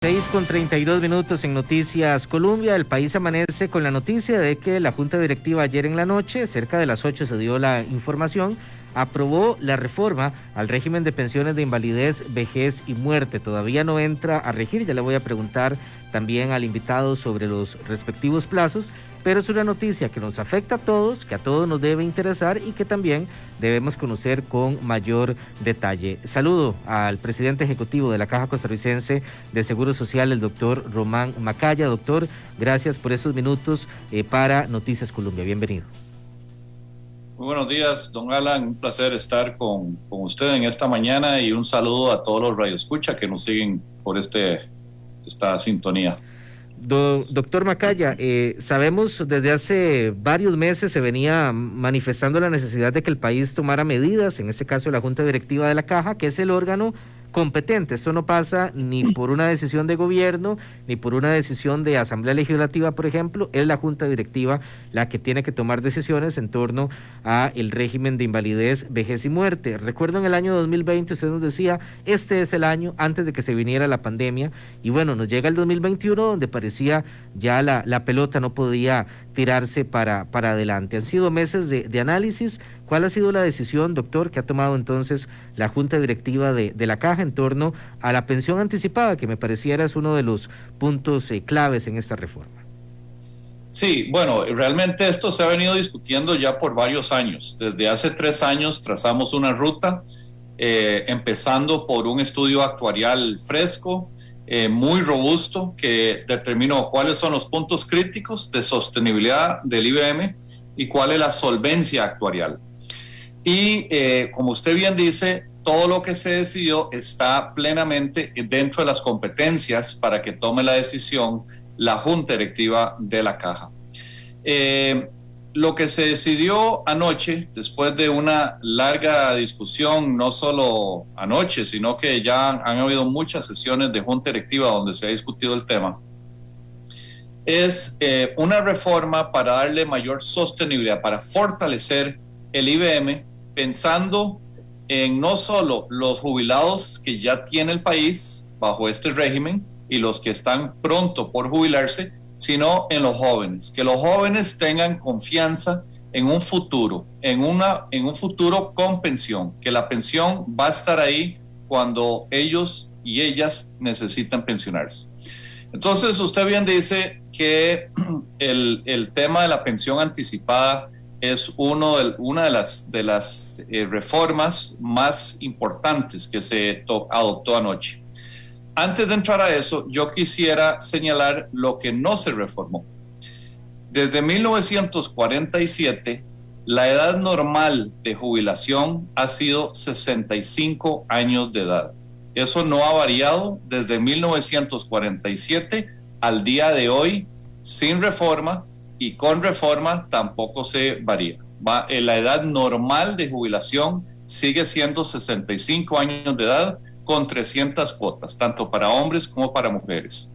6:32 en Noticias Colombia. El país amanece con la noticia de que la Junta Directiva ayer en la noche, cerca de las 8 se dio la información, aprobó la reforma al régimen de pensiones de invalidez, vejez y muerte. Todavía no entra a regir, ya le voy a preguntar también al invitado sobre los respectivos plazos, pero es una noticia que nos afecta a todos, que a todos nos debe interesar y que también debemos conocer con mayor detalle. Saludo al presidente ejecutivo de la Caja Costarricense de Seguro Social, el doctor Román Macaya. Doctor, gracias por estos minutos para Noticias Colombia. Bienvenido. Muy buenos días, don Alan. Un placer estar con usted en esta mañana y un saludo a todos los radioescuchas que nos siguen por esta sintonía. Doctor Macaya, sabemos desde hace varios meses se venía manifestando la necesidad de que el país tomara medidas, en este caso la Junta Directiva de la Caja, que es el órgano competente. Esto no pasa ni por una decisión de gobierno, ni por una decisión de Asamblea Legislativa, por ejemplo. Es la Junta Directiva la que tiene que tomar decisiones en torno a el régimen de invalidez, vejez y muerte. Recuerdo en el año 2020 usted nos decía, este es el año antes de que se viniera la pandemia, y bueno, nos llega el 2021 donde parecía ya la pelota no podía tirarse para adelante. Han sido meses de análisis. ¿Cuál ha sido la decisión, doctor, que ha tomado entonces la Junta Directiva de la Caja en torno a la pensión anticipada, que me pareciera es uno de los puntos claves en esta reforma? Sí, bueno, realmente esto se ha venido discutiendo ya por varios años. Desde hace 3 años trazamos una ruta, empezando por un estudio actuarial fresco, muy robusto, que determinó cuáles son los puntos críticos de sostenibilidad del IBM y cuál es la solvencia actuarial. Y como usted bien dice, todo lo que se decidió está plenamente dentro de las competencias para que tome la decisión la Junta Directiva de la Caja. Lo que se decidió anoche, después de una larga discusión, no solo anoche, sino que ya han habido muchas sesiones de Junta Directiva donde se ha discutido el tema, es una reforma para darle mayor sostenibilidad, para fortalecer el IBM, pensando en no solo los jubilados que ya tiene el país bajo este régimen y los que están pronto por jubilarse, sino en los jóvenes, que los jóvenes tengan confianza en un futuro, en un futuro con pensión, que la pensión va a estar ahí cuando ellos y ellas necesitan pensionarse. Entonces, usted bien dice que el tema de la pensión anticipada es una de las reformas más importantes que se adoptó anoche. Antes de entrar a eso, yo quisiera señalar lo que no se reformó. Desde 1947, la edad normal de jubilación ha sido 65 años de edad. Eso no ha variado desde 1947 al día de hoy, sin reforma, y con reforma tampoco se varía. La edad normal de jubilación sigue siendo 65 años de edad con 300 cuotas, tanto para hombres como para mujeres.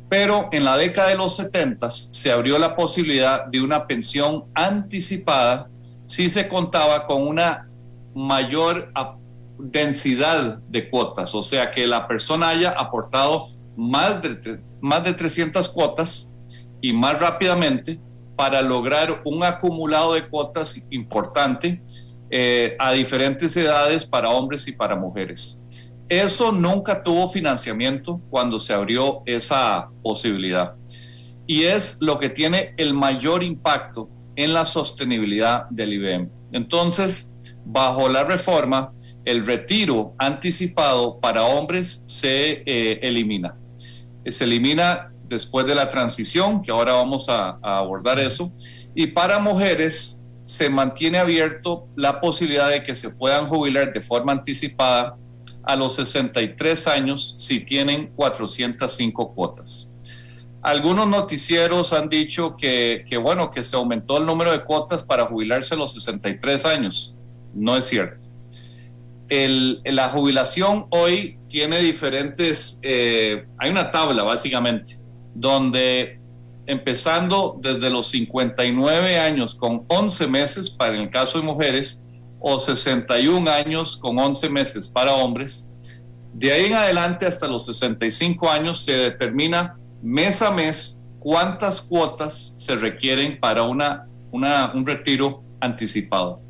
Pero en la década de los 70 se abrió la posibilidad de una pensión anticipada si se contaba con una mayor densidad de cuotas, o sea, que la persona haya aportado más de 300 cuotas y más rápidamente para lograr un acumulado de cuotas importante a diferentes edades para hombres y para mujeres. Eso nunca tuvo financiamiento cuando se abrió esa posibilidad y es lo que tiene el mayor impacto en la sostenibilidad del IBM. Entonces, bajo la reforma, el retiro anticipado para hombres se elimina. Se elimina después de la transición, que ahora vamos a abordar eso, y para mujeres se mantiene abierto la posibilidad de que se puedan jubilar de forma anticipada a los 63 años si tienen 405 cuotas. Algunos noticieros han dicho que se aumentó el número de cuotas para jubilarse a los 63 años. No es cierto. La jubilación hoy tiene diferentes, hay una tabla básicamente, donde empezando desde los 59 años con 11 meses para el caso de mujeres o 61 años con 11 meses para hombres, De ahí en adelante hasta los 65 años se determina mes a mes cuántas cuotas se requieren para un retiro anticipado.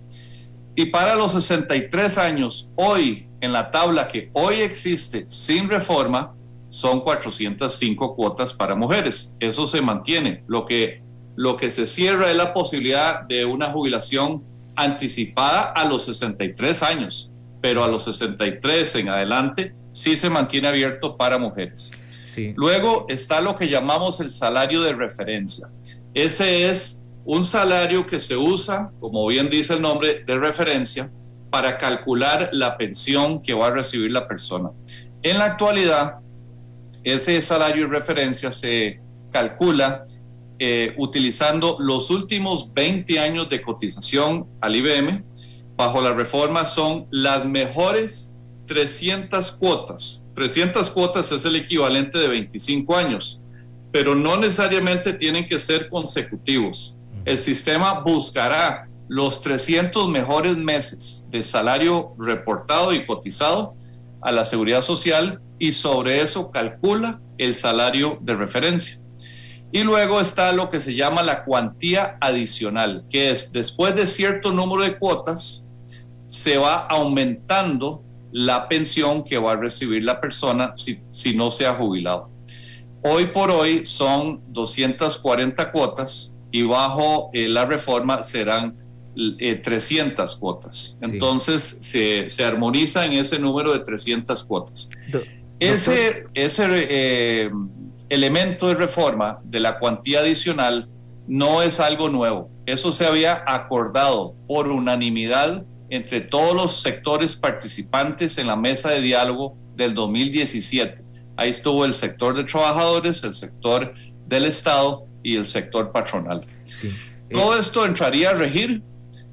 Y para los 63 años, hoy, en la tabla que hoy existe sin reforma, son 405 cuotas para mujeres. Eso se mantiene. Lo que se cierra es la posibilidad de una jubilación anticipada a los 63 años, pero a los 63 en adelante sí se mantiene abierto para mujeres. Sí. Luego está lo que llamamos el salario de referencia. Ese es un salario que se usa, como bien dice el nombre, de referencia, para calcular la pensión que va a recibir la persona. En la actualidad, ese salario de referencia se calcula utilizando los últimos 20 años de cotización al IBM. Bajo la reforma son las mejores 300 cuotas. 300 cuotas es el equivalente de 25 años, pero no necesariamente tienen que ser consecutivos. El sistema buscará los 300 mejores meses de salario reportado y cotizado a la Seguridad Social y sobre eso calcula el salario de referencia. Y luego está lo que se llama la cuantía adicional, que es después de cierto número de cuotas se va aumentando la pensión que va a recibir la persona si no se ha jubilado. Hoy por hoy son 240 cuotas y bajo la reforma serán 300 cuotas. Entonces se armoniza en ese número de 300 cuotas. Ese elemento de reforma de la cuantía adicional no es algo nuevo. Eso se había acordado por unanimidad entre todos los sectores participantes en la mesa de diálogo del 2017. Ahí estuvo el sector de trabajadores, el sector del Estado y el sector patronal. Sí. Todo esto entraría a regir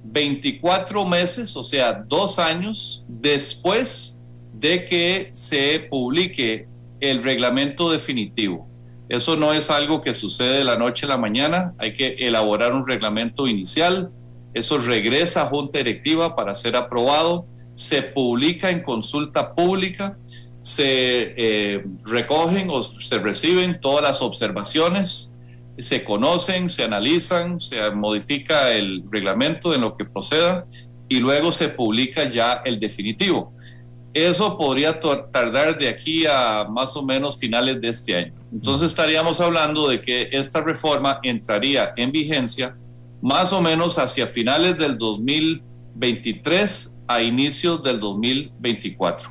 24 meses, o sea, 2 años después de que se publique el reglamento definitivo. Eso no es algo que sucede de la noche a la mañana, hay que elaborar un reglamento inicial, eso regresa a Junta Directiva para ser aprobado, se publica en consulta pública, se recogen o se reciben todas las observaciones, se conocen, se analizan, se modifica el reglamento en lo que proceda y luego se publica ya el definitivo. Eso podría tardar de aquí a más o menos finales de este año. Entonces estaríamos hablando de que esta reforma entraría en vigencia más o menos hacia finales del 2023 a inicios del 2024.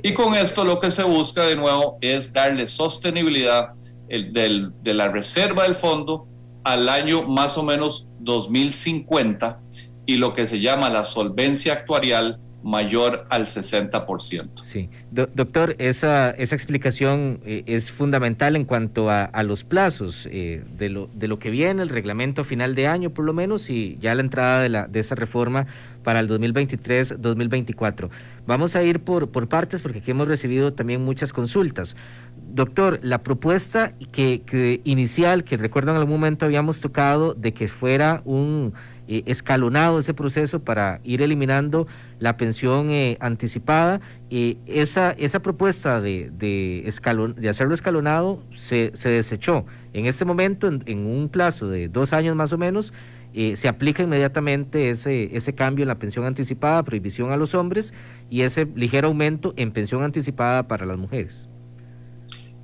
Y con esto lo que se busca de nuevo es darle sostenibilidad de la reserva del fondo al año más o menos 2050 y lo que se llama la solvencia actuarial mayor al 60%. Sí, doctor, esa explicación es fundamental en cuanto a los plazos de lo que viene, el reglamento final de año por lo menos, y ya la entrada de esa reforma para el 2023-2024. Vamos a ir por partes porque aquí hemos recibido también muchas consultas. Doctor, la propuesta que inicial, que recuerdo en algún momento habíamos tocado, de que fuera un escalonado ese proceso para ir eliminando la pensión anticipada, esa propuesta de hacerlo escalonado se desechó. En este momento, en un plazo de 2 años más o menos, se aplica inmediatamente ese cambio en la pensión anticipada, prohibición a los hombres, y ese ligero aumento en pensión anticipada para las mujeres.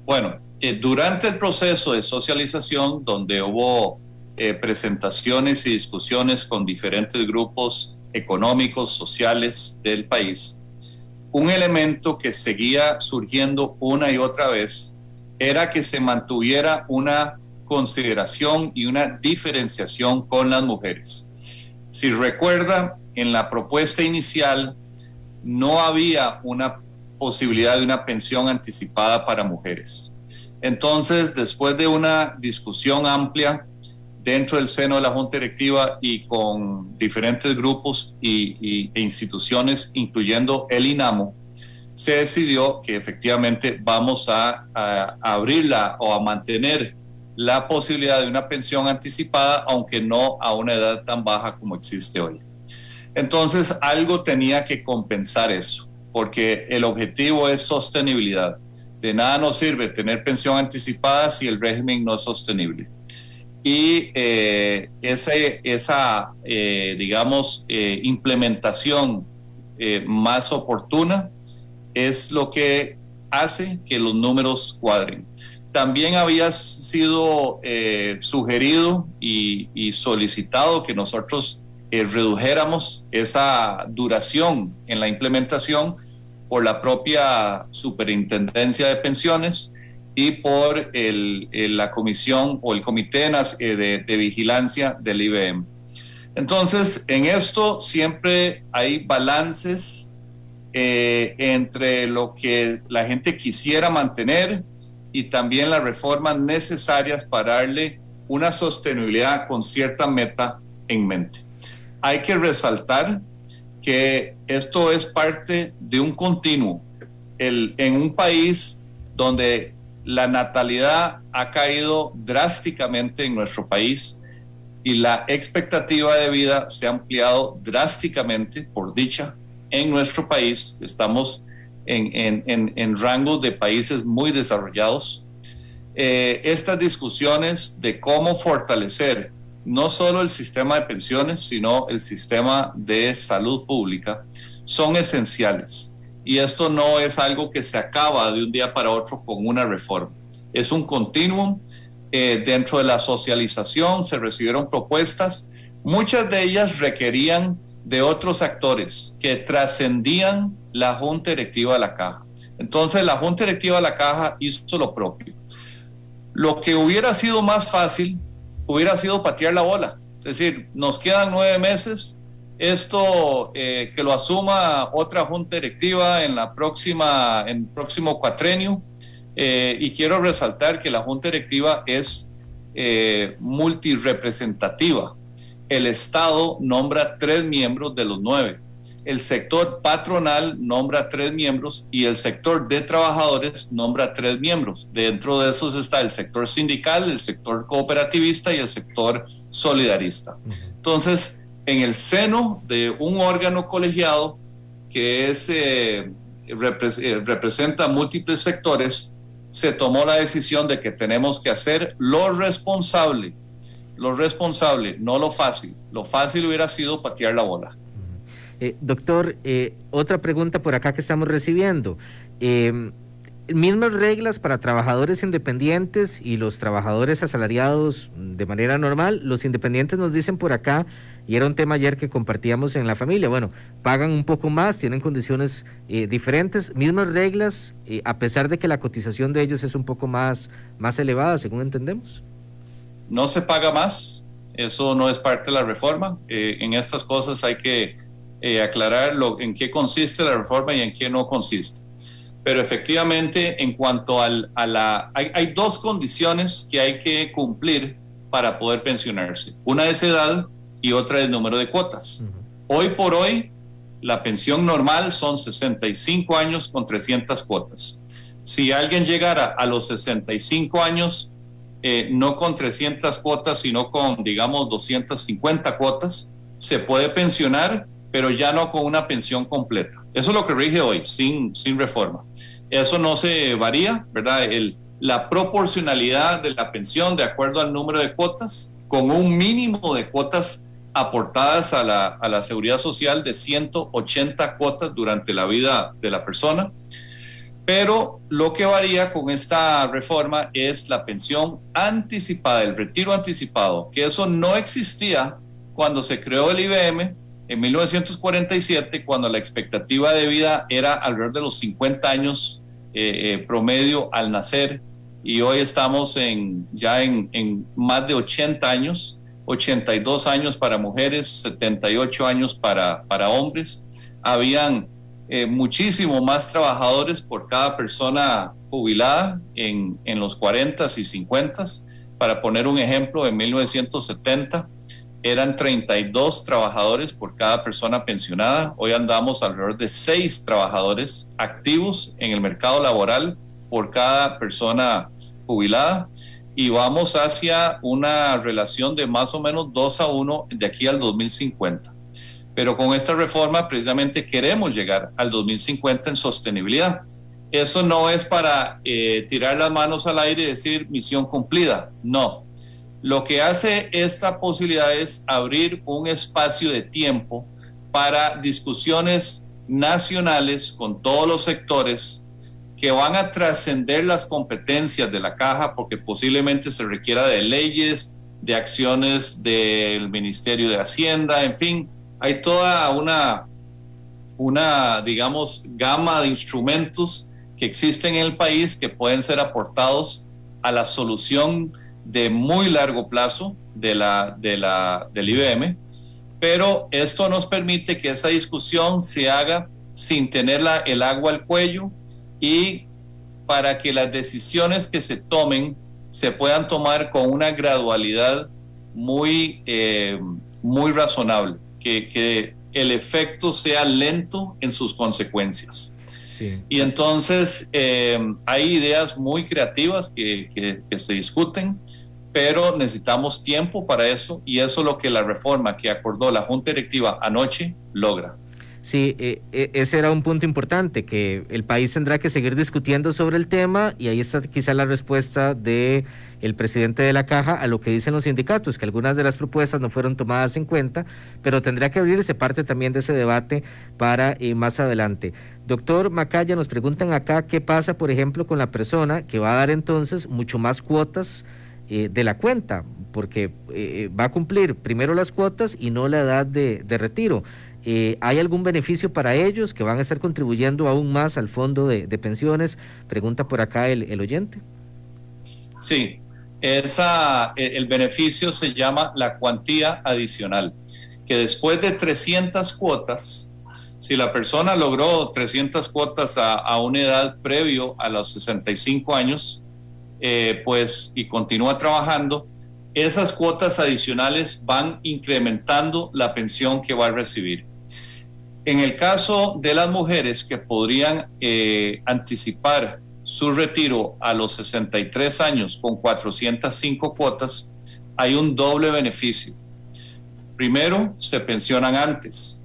Bueno, durante el proceso de socialización, donde hubo presentaciones y discusiones con diferentes grupos económicos, sociales del país, un elemento que seguía surgiendo una y otra vez era que se mantuviera una consideración y una diferenciación con las mujeres. Si recuerda, en la propuesta inicial no había una posibilidad de una pensión anticipada para mujeres. Entonces, después de una discusión amplia dentro del seno de la Junta Directiva y con diferentes grupos e instituciones, incluyendo el INAMO, se decidió que efectivamente vamos a abrirla o a mantener la posibilidad de una pensión anticipada, aunque no a una edad tan baja como existe hoy. Entonces, algo tenía que compensar eso. porque el objetivo es sostenibilidad. De nada nos sirve tener pensión anticipada si el régimen no es sostenible. Y esa implementación más oportuna es lo que hace que los números cuadren. También había sido sugerido y solicitado que nosotros redujéramos esa duración en la implementación por la propia Superintendencia de Pensiones y por la comisión o el Comité de Vigilancia del IBM. Entonces, en esto siempre hay balances entre lo que la gente quisiera mantener y también las reformas necesarias para darle una sostenibilidad con cierta meta en mente. Hay que resaltar que esto es parte de un continuo. En un país donde la natalidad ha caído drásticamente en nuestro país y la expectativa de vida se ha ampliado drásticamente, por dicha, en nuestro país. Estamos en rangos de países muy desarrollados. Estas discusiones de cómo fortalecer no solo el sistema de pensiones, sino el sistema de salud pública, son esenciales. Y esto no es algo que se acaba de un día para otro con una reforma. Es un continuum. Dentro de la socialización se recibieron propuestas. Muchas de ellas requerían de otros actores que trascendían la Junta Directiva de la Caja. Entonces, la Junta Directiva de la Caja hizo lo propio. Lo que hubiera sido más fácil hubiera sido patear la bola. Es decir, nos quedan 9 meses, esto que lo asuma otra junta directiva en el próximo cuatrenio, y quiero resaltar que la junta directiva es multirepresentativa. El Estado nombra 3 miembros de los 9. El sector patronal nombra 3 miembros y el sector de trabajadores nombra 3 miembros. Dentro de esos está el sector sindical, el sector cooperativista y el sector solidarista. Entonces, en el seno de un órgano colegiado que representa múltiples sectores, se tomó la decisión de que tenemos que hacer lo responsable, no lo fácil. Lo fácil hubiera sido patear la bola. Doctor, otra pregunta por acá que estamos recibiendo. Mismas reglas para trabajadores independientes y los trabajadores asalariados de manera normal. Los independientes nos dicen por acá, y era un tema ayer que compartíamos en la familia, bueno, pagan un poco más, tienen condiciones diferentes, mismas reglas, a pesar de que la cotización de ellos es un poco más elevada, según entendemos. No se paga más, eso no es parte de la reforma. En estas cosas hay que aclarar en qué consiste la reforma y en qué no consiste. Pero efectivamente, en cuanto hay 2 condiciones que hay que cumplir para poder pensionarse. Una es edad y otra es número de cuotas. Hoy por hoy, la pensión normal son 65 años con 300 cuotas. Si alguien llegara a los 65 años, no con 300 cuotas, sino con, digamos, 250 cuotas, se puede pensionar, pero ya no con una pensión completa. Eso es lo que rige hoy, sin reforma. Eso no se varía, ¿verdad? La proporcionalidad de la pensión de acuerdo al número de cuotas, con un mínimo de cuotas aportadas a la seguridad social de 180 cuotas durante la vida de la persona. Pero lo que varía con esta reforma es la pensión anticipada, el retiro anticipado, que eso no existía cuando se creó el IBM en 1947, cuando la expectativa de vida era alrededor de los 50 años promedio al nacer, y hoy estamos ya en más de 80 años, 82 años para mujeres, 78 años para hombres. Habían muchísimo más trabajadores por cada persona jubilada en los 40s y 50s. Para poner un ejemplo, en 1970 eran 32 trabajadores por cada persona pensionada. Hoy andamos alrededor de 6 trabajadores activos en el mercado laboral por cada persona jubilada, y vamos hacia una relación de más o menos 2 a 1 de aquí al 2050. pero con esta reforma precisamente queremos llegar al 2050 en sostenibilidad. Eso no es para tirar las manos al aire y decir misión cumplida, no. Lo que hace esta posibilidad es abrir un espacio de tiempo para discusiones nacionales con todos los sectores que van a trascender las competencias de la caja, porque posiblemente se requiera de leyes, de acciones del Ministerio de Hacienda, en fin, hay toda una, digamos, gama de instrumentos que existen en el país que pueden ser aportados a la solución de muy largo plazo del IBM, pero esto nos permite que esa discusión se haga sin tener el agua al cuello y para que las decisiones que se tomen se puedan tomar con una gradualidad muy razonable, que el efecto sea lento en sus consecuencias. Sí. Y entonces hay ideas muy creativas que se discuten, pero necesitamos tiempo para eso, y eso es lo que la reforma que acordó la Junta Directiva anoche logra. Sí, ese era un punto importante, que el país tendrá que seguir discutiendo sobre el tema, y ahí está quizá la respuesta de el presidente de la Caja a lo que dicen los sindicatos, que algunas de las propuestas no fueron tomadas en cuenta, pero tendrá que abrirse parte también de ese debate para más adelante. Doctor Macaya, nos preguntan acá qué pasa, por ejemplo, con la persona que va a dar entonces mucho más cuotas de la cuenta, porque va a cumplir primero las cuotas y no la edad de retiro. ¿Hay algún beneficio para ellos que van a estar contribuyendo aún más al fondo de pensiones? Pregunta por acá el oyente. Sí, el beneficio se llama la cuantía adicional, que después de 300 cuotas, si la persona logró 300 cuotas a una edad previo a los 65 años, pues y continúa trabajando, esas cuotas adicionales van incrementando la pensión que va a recibir. En el caso de las mujeres que podrían anticipar su retiro a los 63 años con 405 cuotas, hay un doble beneficio. Primero, se pensionan antes,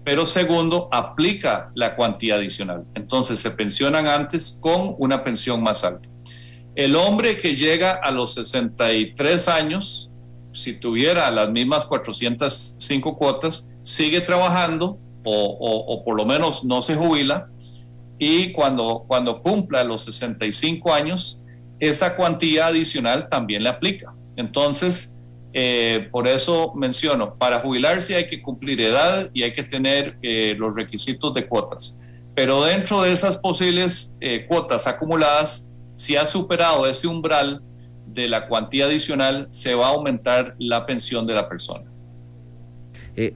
pero segundo, aplica la cuantía adicional. Entonces, se pensionan antes con una pensión más alta. El hombre que llega a los 63 años, si tuviera las mismas 405 cuotas, sigue trabajando o por lo menos no se jubila, y cuando cumpla los 65 años, esa cuantía adicional también le aplica. Entonces, por eso menciono, para jubilarse hay que cumplir edad y hay que tener los requisitos de cuotas. Pero dentro de esas posibles cuotas acumuladas, si ha superado ese umbral de la cuantía adicional, se va a aumentar la pensión de la persona.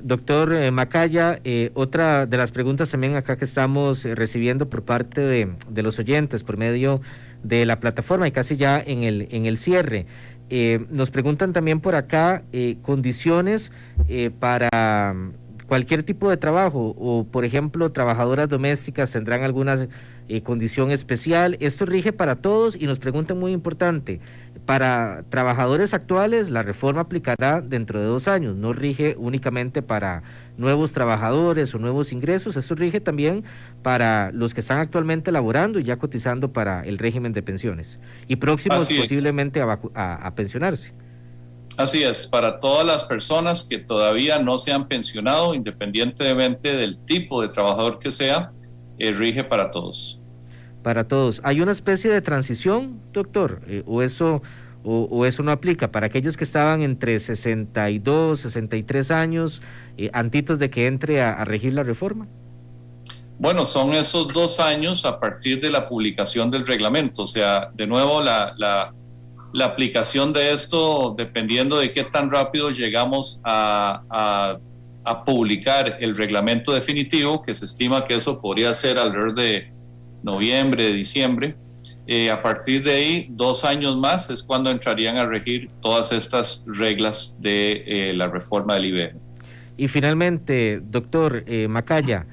Doctor Macaya, otra de las preguntas también acá que estamos recibiendo por parte de los oyentes por medio de la plataforma, y casi ya en el cierre, nos preguntan también por acá condiciones para cualquier tipo de trabajo, o por ejemplo trabajadoras domésticas tendrán alguna condición especial. Esto rige para todos, y nos preguntan, muy importante, para trabajadores actuales la reforma aplicará dentro de 2 años, no rige únicamente para nuevos trabajadores o nuevos ingresos, esto rige también para los que están actualmente laborando y ya cotizando para el régimen de pensiones y próximos posiblemente a pensionarse. Así es, para todas las personas que todavía no se han pensionado, independientemente del tipo de trabajador que sea, rige para todos. Para todos. ¿Hay una especie de transición, doctor? ¿O eso no aplica para aquellos que estaban entre 62, 63 años, antitos de que entre a regir la reforma? Bueno, son esos 2 años a partir de la publicación del reglamento. O sea, de nuevo, la aplicación de esto, dependiendo de qué tan rápido llegamos a publicar el reglamento definitivo, que se estima que eso podría ser alrededor de noviembre, diciembre. A partir de ahí, 2 años más es cuando entrarían a regir todas estas reglas de la reforma del IBM. Y finalmente, doctor Macaya,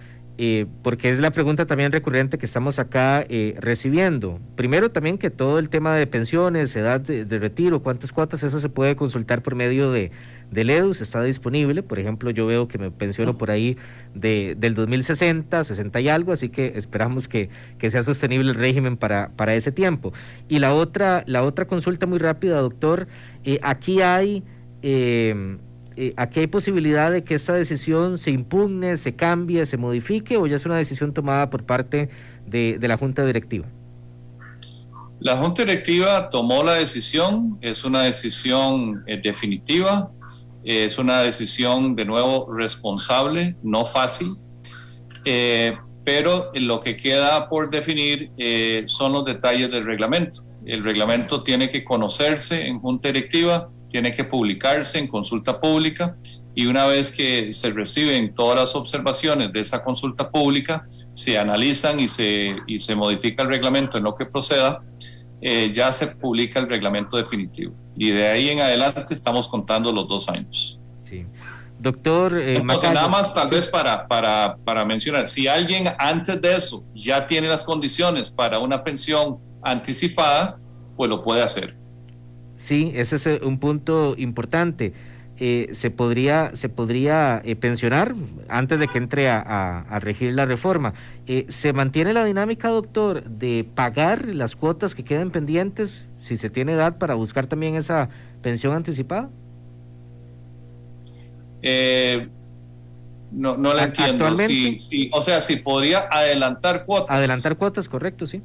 porque es la pregunta también recurrente que estamos acá recibiendo. Primero también que todo el tema de pensiones, edad de retiro, cuántas cuotas, eso se puede consultar por medio del EDUS, está disponible. Por ejemplo, yo veo que me pensiono por ahí del 2060, 60 y algo, así que esperamos que sea sostenible el régimen para ese tiempo. Y la otra consulta muy rápida, doctor, aquí hay posibilidad de que esta decisión se impugne, se cambie, se modifique, o ya es una decisión tomada por parte de la Junta Directiva. La Junta Directiva tomó la decisión, es una decisión definitiva, es una decisión de nuevo responsable, no fácil, pero lo que queda por definir son los detalles del reglamento. El reglamento tiene que conocerse en Junta Directiva, tiene que publicarse en consulta pública, y una vez que se reciben todas las observaciones de esa consulta pública, se analizan y se modifica el reglamento en lo que proceda, ya se publica el reglamento definitivo. Y de ahí en adelante estamos contando los 2 años. Sí. Doctor Macaya, nada más tal vez para mencionar, si alguien antes de eso ya tiene las condiciones para una pensión anticipada, pues lo puede hacer. Sí, ese es un punto importante. Se podría pensionar antes de que entre a regir la reforma. ¿Se mantiene la dinámica, doctor, de pagar las cuotas que queden pendientes si se tiene edad para buscar también esa pensión anticipada? No la entiendo. Actualmente, o sea, si podría adelantar cuotas. Adelantar cuotas, correcto, sí.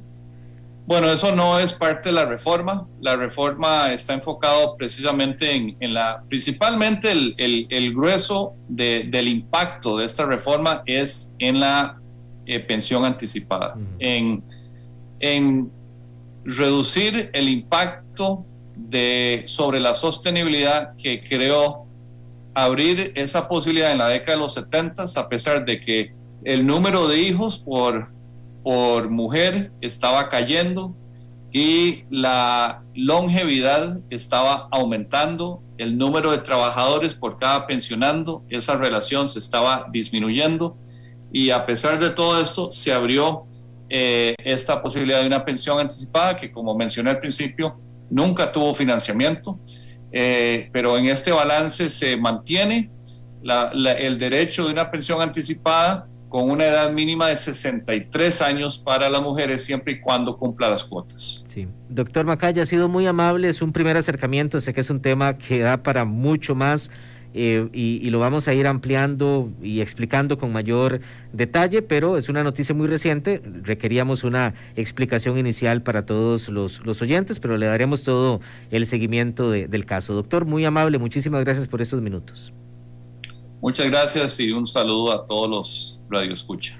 Bueno, eso no es parte de la reforma. La reforma está enfocado precisamente principalmente el grueso del impacto de esta reforma es en la pensión anticipada, en reducir el impacto sobre la sostenibilidad que creó abrir esa posibilidad en la década de los 70, a pesar de que el número de hijos por mujer estaba cayendo y la longevidad estaba aumentando, el número de trabajadores por cada pensionando, esa relación se estaba disminuyendo, y a pesar de todo esto se abrió esta posibilidad de una pensión anticipada que, como mencioné al principio, nunca tuvo financiamiento, pero en este balance se mantiene el derecho de una pensión anticipada con una edad mínima de 63 años para las mujeres, siempre y cuando cumpla las cuotas. Sí. Doctor Macaya, ha sido muy amable, es un primer acercamiento, sé que es un tema que da para mucho más, y lo vamos a ir ampliando y explicando con mayor detalle, pero es una noticia muy reciente, requeríamos una explicación inicial para todos los oyentes, pero le daremos todo el seguimiento del caso. Doctor, muy amable, muchísimas gracias por estos minutos. Muchas gracias y un saludo a todos los radioescucha.